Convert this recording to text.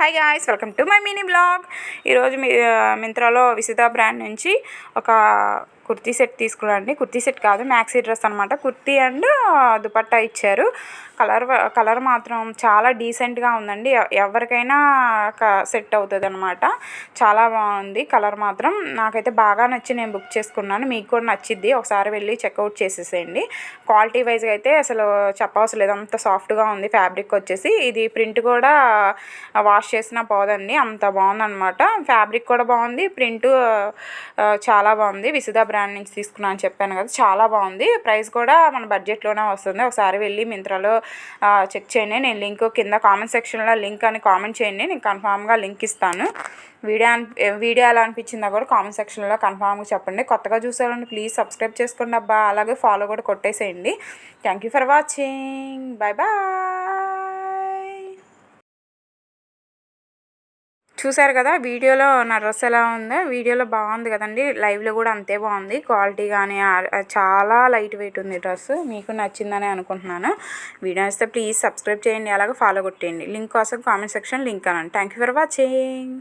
Hi guys, welcome to my mini blog. ఈరోజు మింత్రాలో విసితా brand నుంచి ఒక కుర్తీ సెట్ తీసుకున్నాండి. కుర్తీ సెట్ కాదు, మ్యాక్సీ డ్రెస్ అనమాట. కుర్తీ అండ్ దుపట్టా ఇచ్చారు. కలర్ మాత్రం చాలా డీసెంట్గా ఉందండి. ఎవరికైనా సెట్ అవుతుంది అనమాట. చాలా బాగుంది కలర్ మాత్రం. నాకైతే బాగా నచ్చి నేను బుక్ చేసుకున్నాను. మీకు కూడా నచ్చిద్ది, ఒకసారి వెళ్ళి చెక్అవుట్ చేసేసేయండి. క్వాలిటీ వైజ్గా అయితే అసలు చెప్పవసరం లేదు, అంత సాఫ్ట్గా ఉంది. ఫ్యాబ్రిక్ వచ్చేసి ఇది ప్రింట్ కూడా వాష్ చేసినా పోదండి, అంత బాగుందన్నమాట. ఫ్యాబ్రిక్ కూడా బాగుంది, ప్రింట్ చాలా బాగుంది. విసిదా బ్రాండ్ నుంచి తీసుకున్నాను అని చెప్పాను కదా, చాలా బాగుంది. ప్రైస్ కూడా మన బడ్జెట్లోనే వస్తుంది. ఒకసారి వెళ్ళి మింత్రాలో చెక్ చేయండి. నేను లింక్ కింద కామెంట్ సెక్షన్లో లింక్ అని కామెంట్ చేయండి, నేను కన్ఫామ్గా లింక్ ఇస్తాను. వీడియో ఎలా అనిపించిందో కూడా కామెంట్ సెక్షన్లో కన్ఫామ్గా చెప్పండి. కొత్తగా చూసారండి ప్లీజ్ సబ్స్క్రైబ్ చేసుకోండి అబ్బా, అలాగే ఫాలో కూడా కొట్టేసేయండి. Thank you for watching, bye bye. చూసారు కదా వీడియోలో నా డ్రెస్ ఎలా ఉందో, వీడియోలో బాగుంది కదండి, లైవ్లో కూడా అంతే బాగుంది. క్వాలిటీ కానీ చాలా లైట్ వెయిట్ ఉంది డ్రెస్. మీకు నచ్చిందని అనుకుంటున్నాను. వీడియో నచ్చితే ప్లీజ్ సబ్స్క్రైబ్ చేయండి, అలాగే ఫాలో కొట్టేయండి. లింక్ కోసం కామెంట్ సెక్షన్ లింక్ అనండి. Thank you for watching.